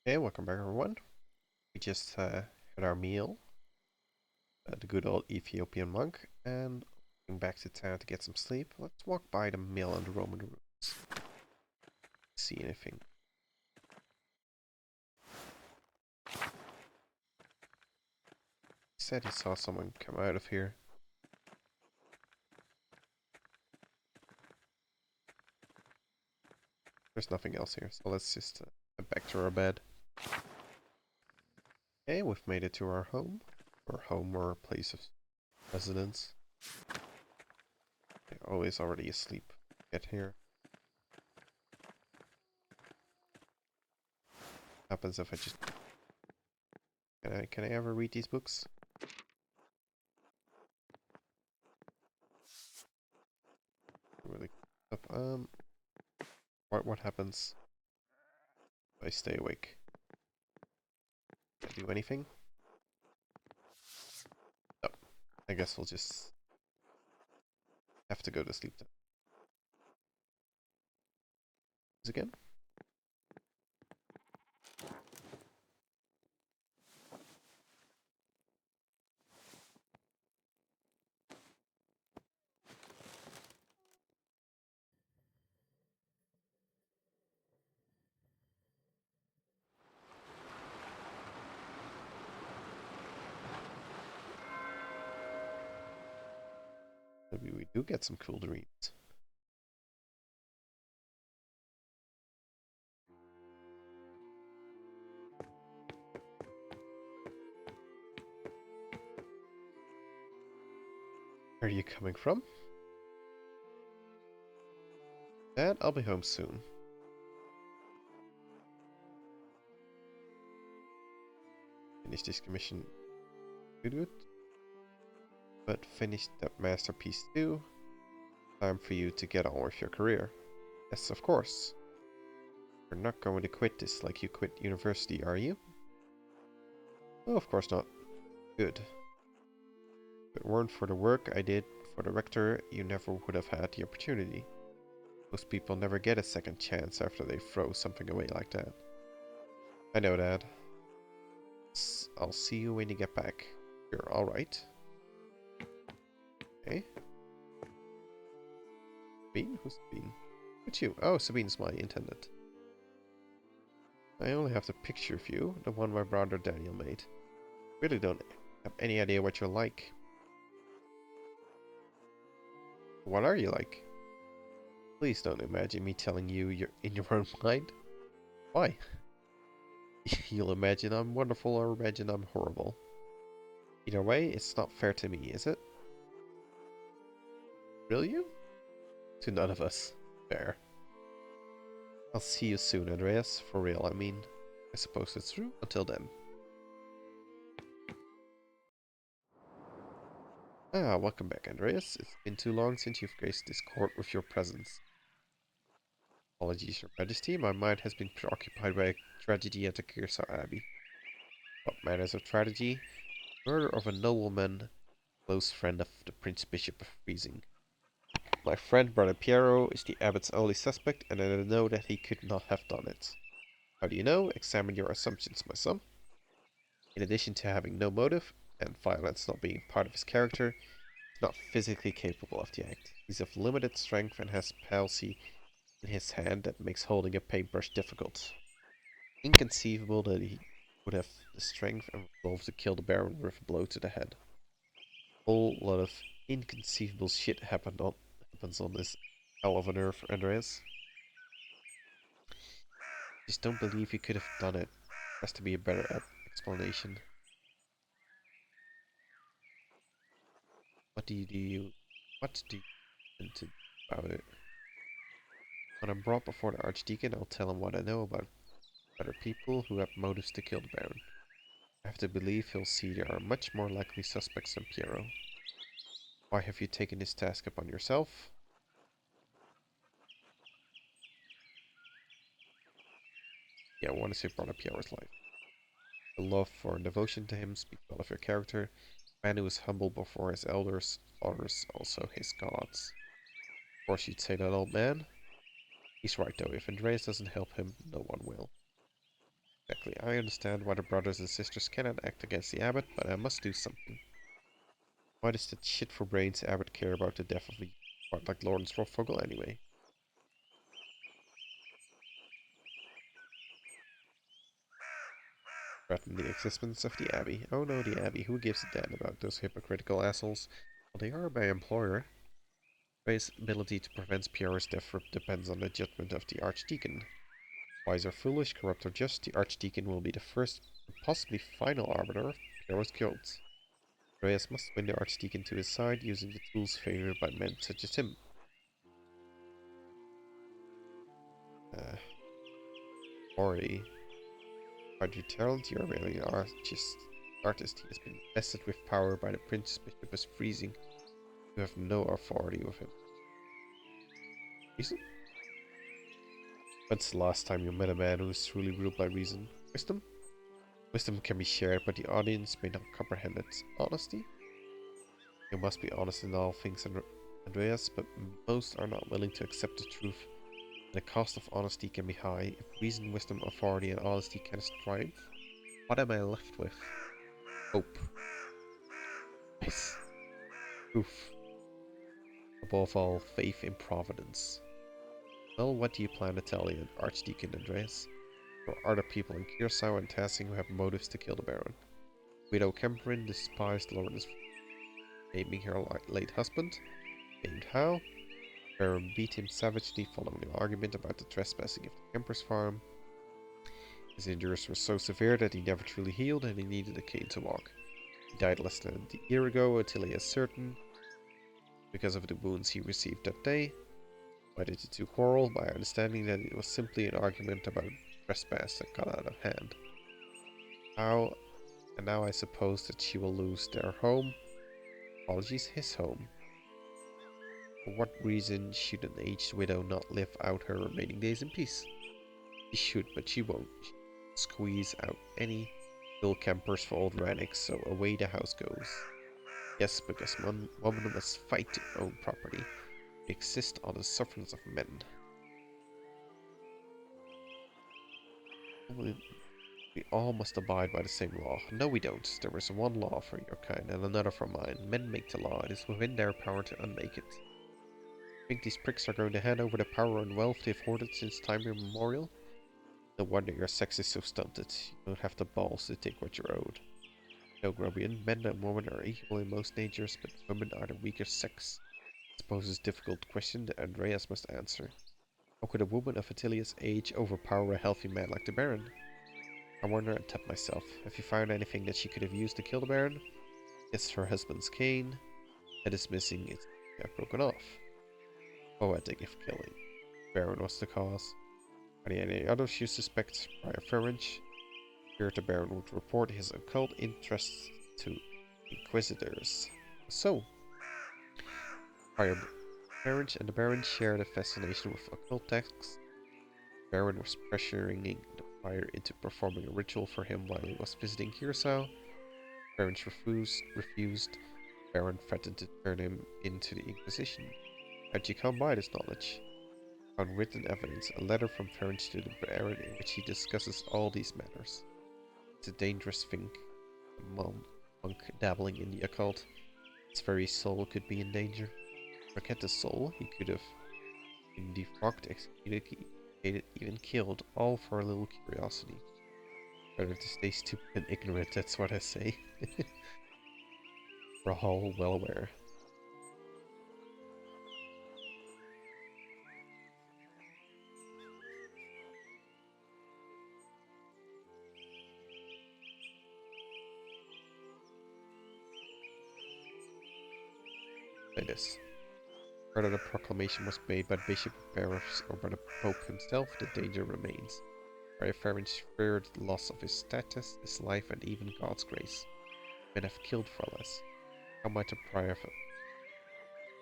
Hey, welcome back everyone. We just had our meal, the good old Ethiopian monk, and going back to town to get some sleep. Let's walk by the mill and the Roman ruins. See anything. He said he saw someone come out of here. There's nothing else here, so let's just head back to our bed. Okay, we've made it to our home. Or place of residence. They're always already asleep. Get here. Happens if I just... Can I ever read these books? Really up. What happens if I stay awake? Can I do anything? No. I guess we'll just have to go to sleep then. Again? Maybe we do get some cool dreams. Where are you coming from? Dad, I'll be home soon. Finish this commission. Good. But finish that masterpiece too. Time for you to get on with your career. Yes, of course. You're not going to quit this like you quit university, are you? Oh, of course not. Good. If it weren't for the work I did for the rector, you never would have had the opportunity. Most people never get a second chance after they throw something away like that. I know, Dad. I'll see you when you get back. You're alright. Okay. Sabine? Who's Sabine? It's you. Oh, Sabine's my intendant. I only have the picture of you, the one my brother Daniel made. Really don't have any idea what you're like. What are you like? Please don't imagine me telling you you're in your own mind. Why? You'll imagine I'm wonderful or imagine I'm horrible. Either way, it's not fair to me, is it? Will you? To none of us. Fair. I'll see you soon, Andreas. For real, I mean. I suppose it's true. Until then. Ah, welcome back, Andreas. It's been too long since you've graced this court with your presence. Apologies, Your Majesty. My mind has been preoccupied by a tragedy at the Kearsarge Abbey. What matters of tragedy? Murder of a nobleman, close friend of the Prince Bishop of Freezing. My friend, Brother Piero, is the abbot's only suspect, and I know that he could not have done it. How do you know? Examine your assumptions, my son. In addition to having no motive, and violence not being part of his character, he's not physically capable of the act. He's of limited strength and has palsy in his hand that makes holding a paintbrush difficult. Inconceivable that he would have the strength and resolve to kill the Baron with a blow to the head. A whole lot of inconceivable shit happens on this hell of an earth, Andreas. Just don't believe he could have done it. Has to be a better explanation. What do you intend to do about it? When I'm brought before the Archdeacon, I'll tell him what I know about other people who have motives to kill the Baron. I have to believe he'll see there are much more likely suspects than Piero. Why have you taken this task upon yourself? Yeah, I want to save Brother Piero's life. The love for and devotion to him speak well of your character. A man who is humble before his elders honors also his gods. Of course you'd say that, old man. He's right though, if Andreas doesn't help him, no one will. perfectly. I understand why the brothers and sisters cannot act against the abbot, but I must do something. Why does that shit for brains abbot care about the death of a part like Lawrence Rothvogel anyway? Threaten the existence of the Abbey. Oh no, the Abbey. Who gives a damn about those hypocritical assholes? Well, they are my employer. Ray's ability to prevent Pierre's death depends on the judgment of the Archdeacon. Wise or foolish, corrupt or just, the Archdeacon will be the first and possibly final arbiter of Pierre's guilt. Reyes must win the Archdeacon to his side using the tools favored by men such as him. Already. By your talent, you are really an artist. He has been vested with power by the Prince Bishop as freezing. You have no authority with him. Reason? When's the last time you met a man who is truly ruled by reason? Wisdom? Wisdom can be shared, but the audience may not comprehend it. Honesty? You must be honest in all things, Andreas, but most are not willing to accept the truth. The cost of honesty can be high. If reason, wisdom, authority, and honesty can triumph, what am I left with? Hope. Nice. Proof. Above all, faith in Providence. Well, what do you plan to tell the Archdeacon Andreas? There are other people in Curacao and Tassing who have motives to kill the Baron. Widow Kemperin despised Lawrence, naming her late husband. Named how? Baron beat him savagely following an argument about the trespassing of the Kemper's farm. His injuries were so severe that he never truly healed and he needed a cane to walk. He died less than a year ago until he is certain, because of the wounds he received that day. Why did the two quarrel? By understanding that it was simply an argument about trespass that got out of hand. How? And now I suppose that she will lose their home. Apologies, his home. For what reason should an aged widow not live out her remaining days in peace? She should, but she won't. She squeeze out any little campers for old Rannick, so away the house goes. Yes, because one woman must fight to own property. We exist on the sufferance of men. We all must abide by the same law. No, we don't. There is one law for your kind and another for mine. Men make the law. It is within their power to unmake it. Think these pricks are going to hand over the power and wealth they've hoarded since time immemorial? No wonder your sex is so stunted. You don't have the balls to take what you're owed. No, Grobian, men and women are equal in most natures, but women are the weaker sex. I suppose it's a difficult question that Andreas must answer. How could a woman of Attilia's age overpower a healthy man like the Baron? I wonder and tap myself. Have you found anything that she could have used to kill the Baron? Yes, her husband's cane. Head is missing, it's broken off. Poetic if killing. Baron was the cause. Are there any others you suspect? Prior Ferenc? Here the Baron would report his occult interests to inquisitors. So, Prior Ferenc and the Baron shared a fascination with occult texts. Baron was pressuring the prior into performing a ritual for him while he was visiting Curacao. Baron refused. Baron threatened to turn him into the Inquisition. How'd you come by this knowledge? Found written evidence, a letter from Ferenc to the Baron in which he discusses all these matters. It's a dangerous thing. A monk dabbling in the occult. Its very soul could be in danger. Forget the soul, he could have been defrocked, executed, even killed, all for a little curiosity. Better to stay stupid and ignorant, that's what I say. We're all well aware. Like this. Whether the proclamation was made by the Bishop of Paris or by the Pope himself, the danger remains. Friar Ferenc feared the loss of his status, his life, and even God's grace. Men have killed for less. How might the prior...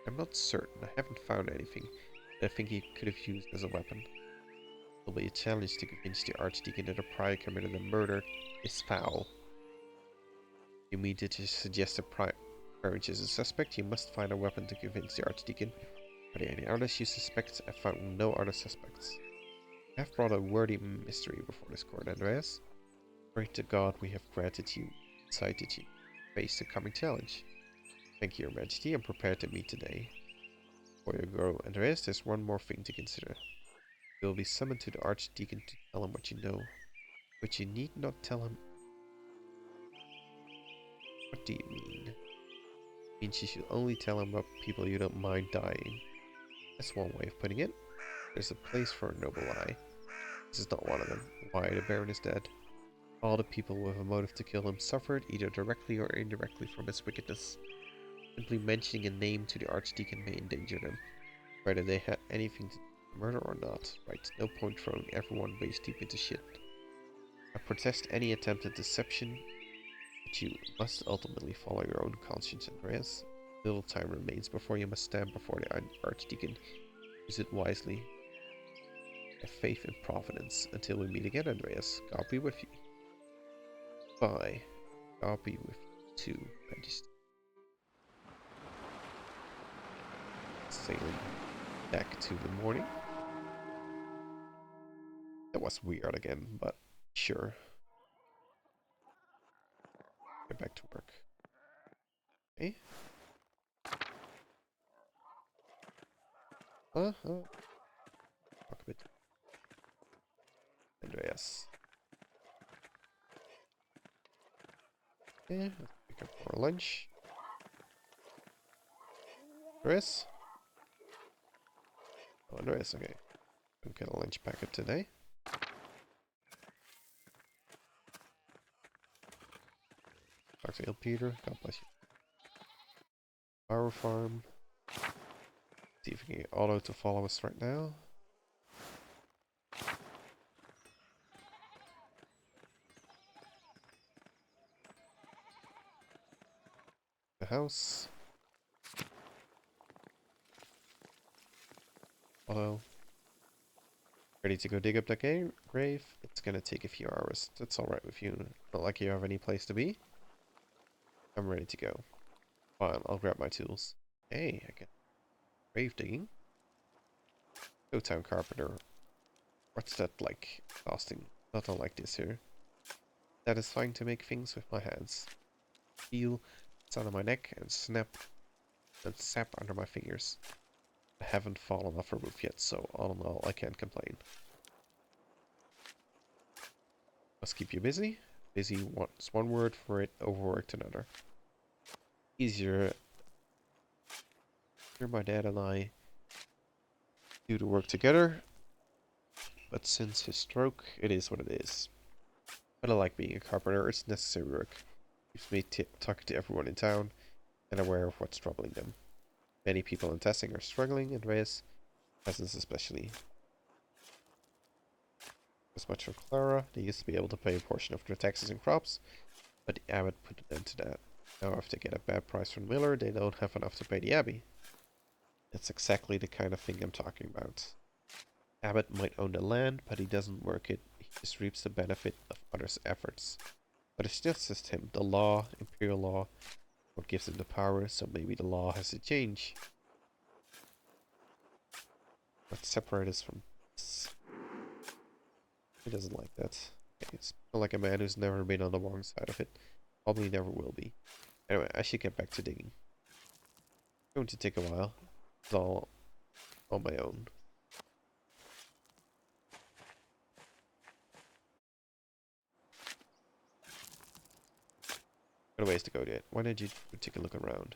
I'm not certain. I haven't found anything that I think he could have used as a weapon. It will be a challenge to convince the Archdeacon that the prior committed a murder is foul. You mean to suggest that Ferenc is a suspect? You must find a weapon to convince the Archdeacon. Are there any others you suspect? I found no other suspects. I have brought a worthy mystery before this court, Andreas. Pray to God we have granted you insight that you face the coming challenge. Thank you, Your Majesty. I'm prepared to meet today. Before you go, Andreas, there's one more thing to consider. You will be summoned to the Archdeacon to tell him what you know. But you need not tell him. What do you mean? It means you should only tell him about people you don't mind dying. That's one way of putting it. There's a place for a noble lie. This is not one of them. Why the Baron is dead. All the people with a motive to kill him suffered either directly or indirectly from his wickedness. Simply mentioning a name to the Archdeacon may endanger them, whether they had anything to do with the murder or not. Right, no point throwing everyone waist deep into shit. I protest any attempt at deception, but you must ultimately follow your own conscience, Andreas. Little time remains before you must stand before the Archdeacon. Use it wisely. Have faith in Providence. Until we meet again, Andreas, God be with you. Bye. God be with you too, Majesty. Sailing back to the morning. That was weird again, but sure. Get back to work. Okay. Talk a bit. Andreas. Yeah, let's pick up for lunch. Andreas? Oh, Andreas, okay. Don't get a lunch packet today. Talk to Il Peter. God bless you. Power farm. See if we can get Otto to follow us right now. The house. Otto. Ready to go dig up that grave? It's gonna take a few hours. That's alright with you. Not like you have any place to be. I'm ready to go. Fine, I'll grab my tools. Hey, I get grave digging. Go town carpenter. What's that like? Costing. Nothing like this here. Satisfying to make things with my hands. Feel it's under my neck and snap and sap under my fingers. I haven't fallen off a roof yet, so all in all, I can't complain. Must keep you busy. Busy is one word for it, overworked another. Easier. Here my dad and I do the work together, but since his stroke, it is what it is. But I like being a carpenter, it's necessary work. Keeps me talking to everyone in town and aware of what's troubling them. Many people in testing are struggling, and Reyes, peasants especially. As much for Clara, they used to be able to pay a portion of their taxes and crops, but the abbot put an end to that. Now if they get a bad price from Miller, they don't have enough to pay the abbey. That's exactly the kind of thing I'm talking about. Abbot might own the land, but he doesn't work it. He just reaps the benefit of others' efforts. But it's just him. The law, imperial law, what gives him the power, so maybe the law has to change. Let's separate us from this. He doesn't like that. Okay, it's like a man who's never been on the wrong side of it. Probably never will be. Anyway, I should get back to digging. It's going to take a while. It's all on my own. Got a ways to go yet. Why don't you take a look around?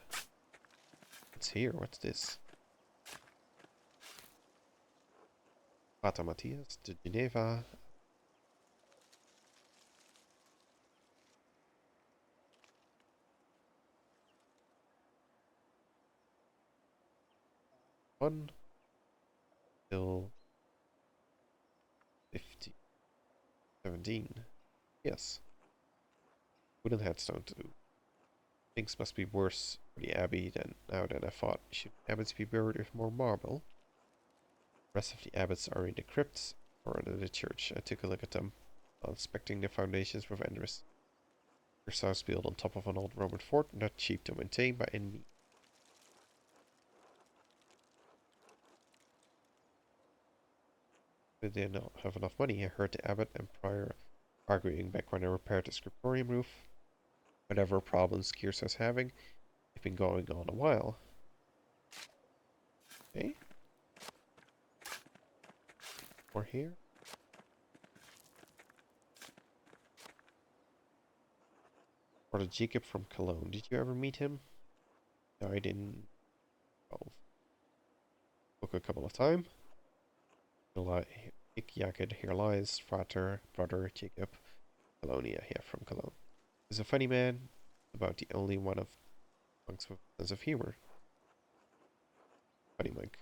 What's here? What's this? Pater Matthias de Geneva. One till 50. 17. Yes. Wooden headstone too. Things must be worse for the abbey than I thought. Should abbots be buried with more marble? The rest of the abbots are in the crypts or under the church. I took a look at them while inspecting the foundations with interest. Their house built on top of an old Roman fort, not cheap to maintain by any means. They did not have enough money. I heard the abbot and prior arguing back when I repaired the scriptorium roof. Whatever problems Kirsa's having, they've been going on a while. Okay. Or here. Or the Jacob from Cologne. Did you ever meet him? Died in 12. Took a couple of time. Ik jacket, here lies brother Jacob Colonia here from Cologne. He's a funny man, about the only one of monks with a sense of humor. Funny monk.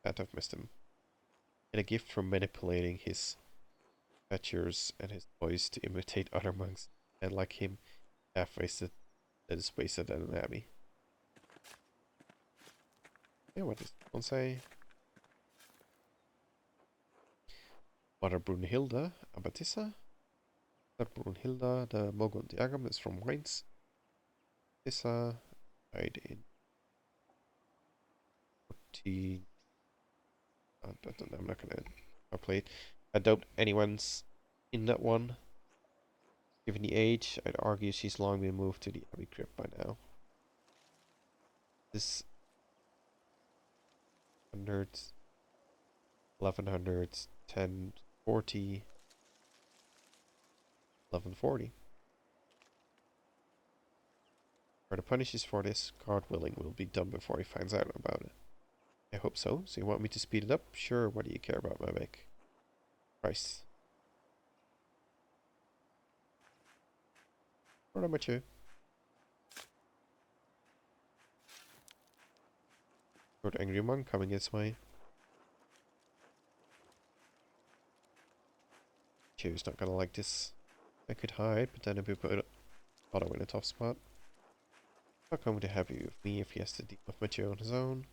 That I've missed him. And a gift for manipulating his fetchers and his boys to imitate other monks, and like him, half-wasted that is wasted at an abbey. Yeah, what does one say? Mother Brunhilda, Abbatissa. That Brunhilda, the Mogondiagam, is from Mainz. Issa died in 14. I'm not gonna calculate. I doubt anyone's in that one. Given the age, I'd argue she's long been moved to the Abbey Crypt by now. This hundreds, 1100s, 1040, 1140. Are the punishes for this, God willing, will be done before he finds out about it. I hope so. So you want me to speed it up? Sure, what do you care about my make? Price. What about you? Good angry monk coming this way. Chew's not gonna like this. I could hide, but then if we put Otto in a tough spot. Not going to happy with me if he has to deal with Matteo on his own.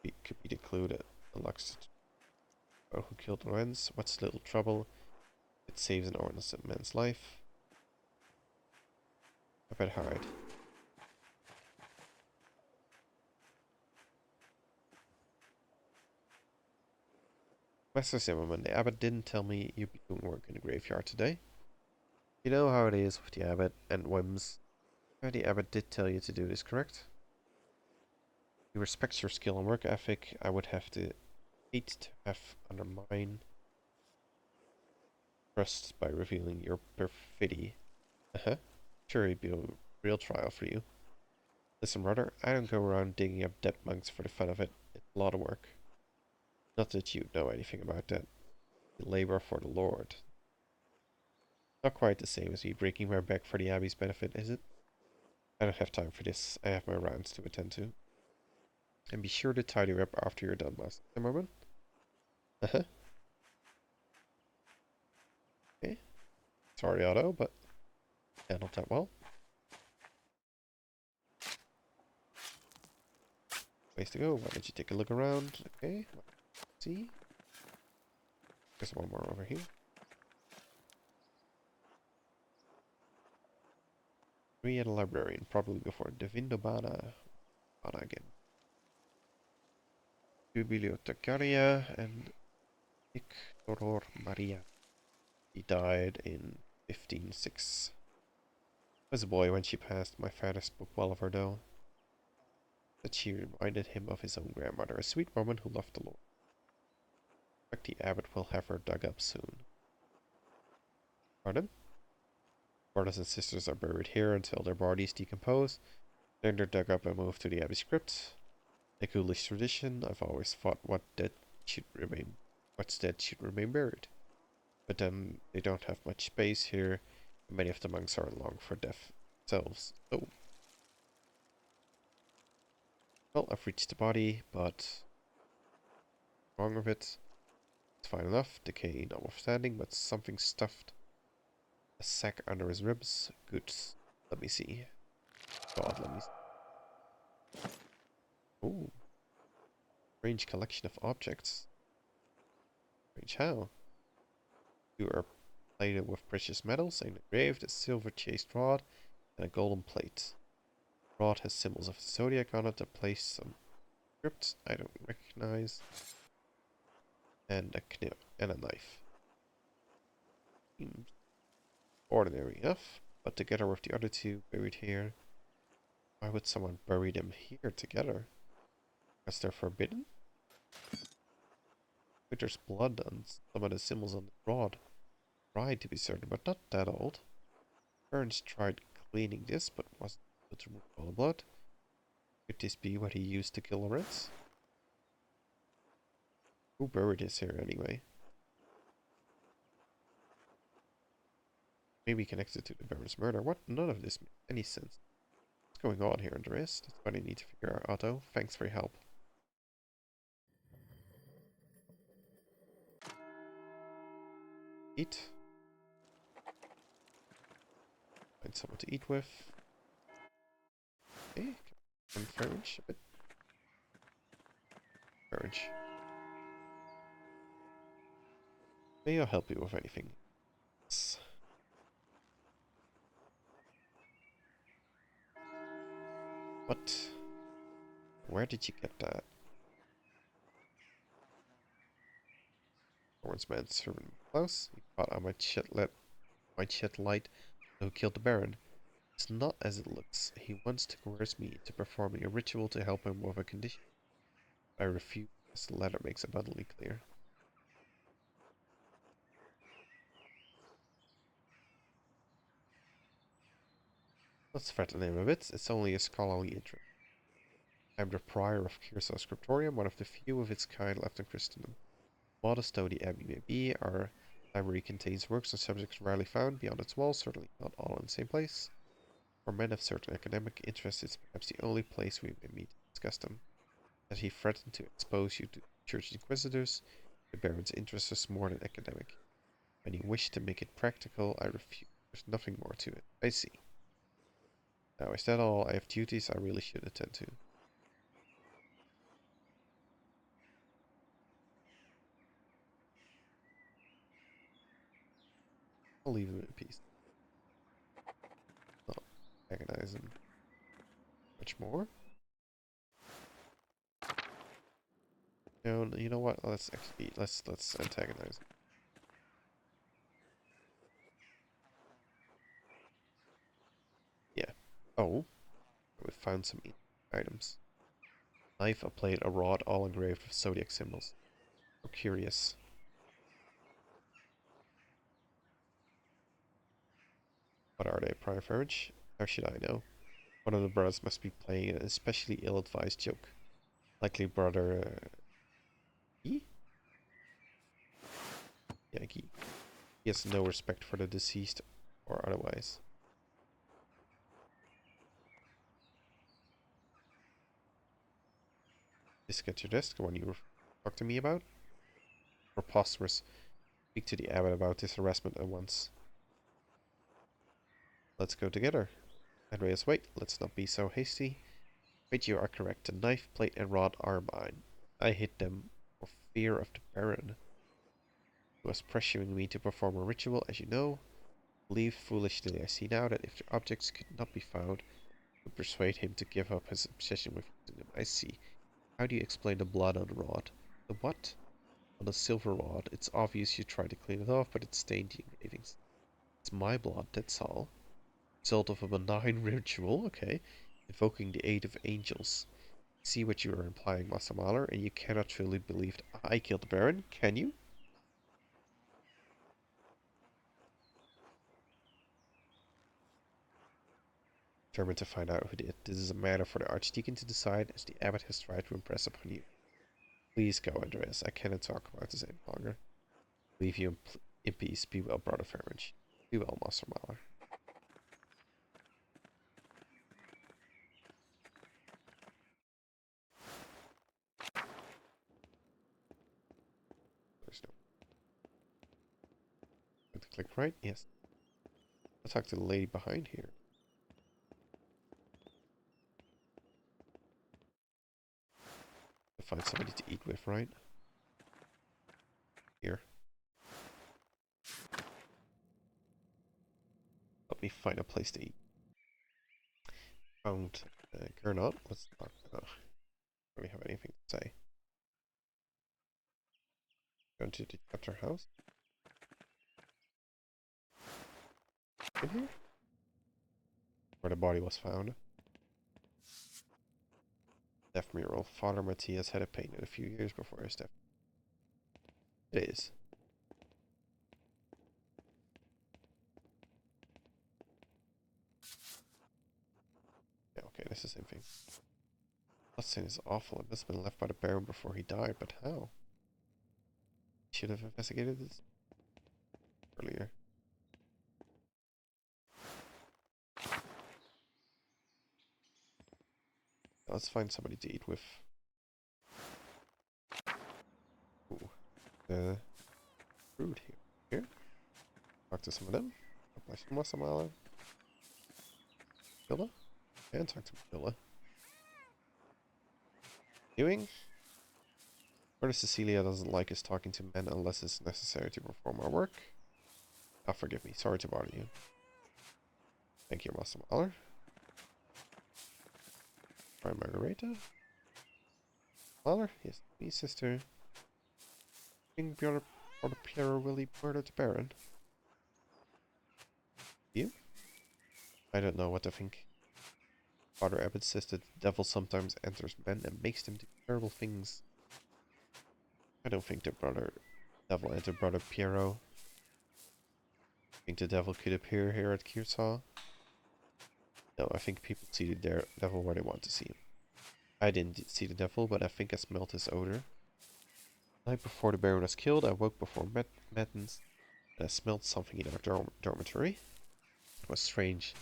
He could be the clue that unlocks who killed Lorenz. What's little trouble? It saves an innocent man's life. I better hide. Master Zimmerman, the abbot didn't tell me you'd be doing work in the graveyard today. You know how it is with the abbot and whims. The abbot did tell you to do this, correct? He respects your skill and work ethic. I would have to hate to have undermine trust by revealing your perfidy. Uh-huh. Sure, it'd be a real trial for you. Listen, brother, I don't go around digging up dead monks for the fun of it. It's a lot of work. Not that you know anything about that. You labor for the Lord. Not quite the same as me breaking my back for the Abbey's benefit, is it? I don't have time for this. I have my rounds to attend to. And be sure to tidy up after you're done, Master Zimmerman. Uh-huh. Okay. Sorry, Otto, but handled that well. Place to go. Why don't you take a look around? Okay. Let's see. There's one more over here. We had a librarian, probably before Devindobana. Bana again. Bibliotecaria and Victor Maria. He died in 1506. I was a boy when she passed. My father spoke well of her, though. That she reminded him of his own grandmother, a sweet woman who loved the Lord. I expect the abbot will have her dug up soon. Pardon? Brothers and sisters are buried here until their bodies decompose. Then they're dug up and moved to the abbey's crypt. A ghoulish tradition. I've always thought what's dead should remain buried. But then they don't have much space here, and many of the monks are long for death themselves. Oh. Well, I've reached the body, but wrong with it. It's fine enough, decay notwithstanding, but something stuffed a sack under his ribs. Good. Let me see. God, let me see. Ooh. Strange collection of objects. Strange how? You are plated with precious metals, and engraved a silver chased rod and a golden plate. The rod has symbols of the zodiac on it that place some script I don't recognize. And a knife. Ordinary enough, but together with the other two buried here. Why would someone bury them here together? Because they're forbidden? But there's blood on some of the symbols on the rod. Right, to be certain, but not that old. Burns tried cleaning this, but wasn't able to remove all the blood. Could this be what he used to kill the rats? Who buried this here anyway? Maybe connected to the Baron's murder. What? None of this makes any sense. What's going on here, Andreas? That's what I need to figure out, Otto. Thanks for your help. Eat. Find someone to eat with. Okay, can forage a bit. Forage. May I help you with anything? Yes. What? Where did you get that? Hornsman servant Klaus. He thought I might shed light on who killed the Baron. It's not as it looks. He wants to coerce me into performing a ritual to help him with a condition. I refuse, as the letter makes abundantly clear. Let's threaten him a bit. It's only a scholarly interest. I'm the prior of Curacao Scriptorium, one of the few of its kind left in Christendom. Modest though the abbey may be, our library contains works and subjects rarely found beyond its walls, certainly not all in the same place. For men of certain academic interests, it's perhaps the only place we may meet to discuss them. That he threatened to expose you to church inquisitors, the Baron's interest is more than academic. When he wished to make it practical, I refused. There's nothing more to it. I see. Now, is that all? I have duties I really should attend to. I'll leave him in peace. Not agonize him much more. No, you know what? Let's actually let's antagonize him. Yeah. Oh, we found some items. Knife, a plate, a rod, all engraved with zodiac symbols. So curious. What are they, Prime Furge? How should I know? One of the brothers must be playing an especially ill-advised joke. Likely brother... E? Yeah, he has no respect for the deceased or otherwise. This get your desk, the one you talked to me about? Preposterous. Speak to the abbot about this harassment at once. Let's go together. Andreas, wait, let's not be so hasty. Wait, you are correct. The knife, plate, and rod are mine. I hid them for fear of the Baron, who was pressuring me to perform a ritual, as you know. Believe foolishly I see now that if the objects could not be found, it would persuade him to give up his obsession with using them. I see. How do you explain the blood on the rod? The what? On the silver rod. It's obvious you tried to clean it off, but it stained the engravings. It's my blood, that's all. Result of a benign ritual, okay. Invoking the aid of angels. See what you are implying, Master Mahler, and you cannot truly believe that I killed the Baron, can you? Determined to find out who did. This is a matter for the Archdeacon to decide, as the Abbot has tried to impress upon you. Please go, Andreas. I cannot talk about this any longer. Leave you in peace. Be well, Brother Farage. Be well, Master Mahler. There's no... Click right? Yes. I'll talk to the lady behind here. To find somebody to eat with, right? Here. Let me find a place to eat. Found Gernot. Let's talk. Do we have anything to say? Going to the chapter house. In here? Where the body was found. Death mural. Father Matthias had it painted a few years before his death. It is. Yeah, okay, that's the same thing. Bloodstains is awful. It must have been left by the Baron before he died, but how? Should have investigated this earlier. Let's find somebody to eat with. Ooh, the fruit here. Here. Talk to some of them. Apply some more. Matilda? And talk to Matilda. Doing? Where Cecilia doesn't like us talking to men unless it's necessary to perform our work. Ah, forgive me. Sorry to bother you. Thank you, Master Mahler. Try Margareta. Mahler? Yes, me, sister. King brother Piero really murdered the Baron. You? I don't know what to think. Father Abbot says that the devil sometimes enters men and makes them do terrible things. I don't think the devil entered Brother Piero. I think the devil could appear here at Kearsarge. No, I think people see the devil where they want to see him. I didn't see the devil, but I think I smelled his odor. The night before the Baron was killed, I woke before matins, and I smelled something in our dormitory. It was strange.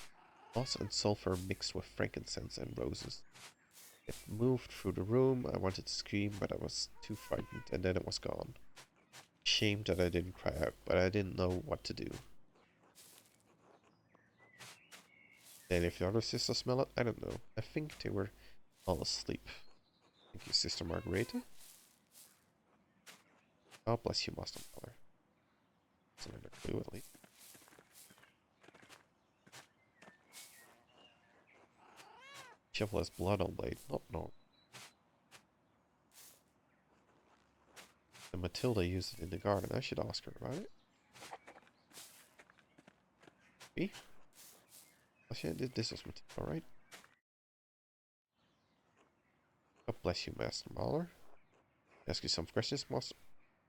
Moss and sulfur mixed with frankincense and roses. It moved through the room. I wanted to scream, but I was too frightened, and then it was gone. Ashamed that I didn't cry out, but I didn't know what to do. And if the other sisters smell it, I don't know. I think they were all asleep. Thank you, Sister Margareta. God bless you, Master Mother. That's another clue at least. Shovel has blood on blade. Not no. And Matilda used it in the garden. I should ask her about it. Me? Oh, she did this was Matilda, right? God bless you, Master Mahler. Ask you some questions, Master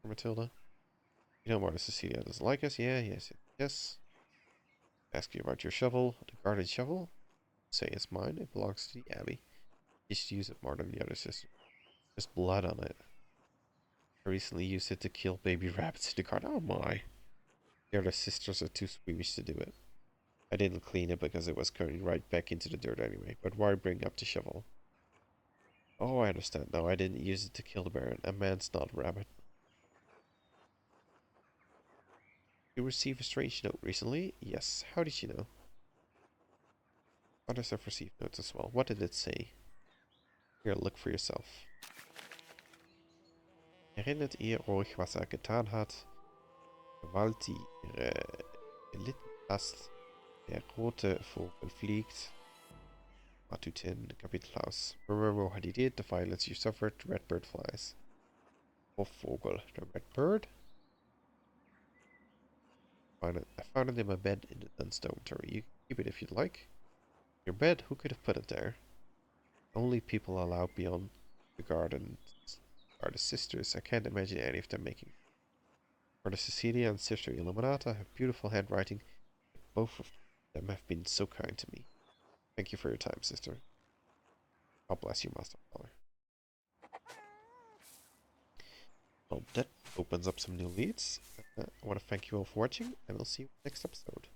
Matilda. You know Martha Cecilia doesn't like us? Yeah, yes, yes. Ask you about your shovel, the garden shovel. Say it's mine. It belongs to the Abbey. You should use it more than the other sister. There's blood on it. I recently used it to kill baby rabbits in the garden. Oh my. The other sisters are too squeamish to do it. I didn't clean it because it was going right back into the dirt anyway. But why bring up the shovel? Oh, I understand now. I didn't use it to kill the Baron. A man's not a rabbit. You received a strange note recently? Yes. How did you know? Others have received notes as well. What did it say? Here, look for yourself. Herinnert ihr euch, was getan hat? Gewalt, die gelitten hast. Der rote Vogel fliegt. Matutin, Kapitel aus. Remember what he did, the violence you suffered, the red bird flies. Vogel, the red bird? I found it in my bed in the Dun's dormitory. You can keep it if you'd like. Your bed? Who could have put it there? Only people allowed beyond the garden are the sisters. I can't imagine any of them making. For the Cecilia and Sister Illuminata have beautiful handwriting. Both of them have been so kind to me. Thank you for your time, sister. God bless you, Master Father. Well, that opens up some new leads. I want to thank you all for watching, and I'll see you next episode.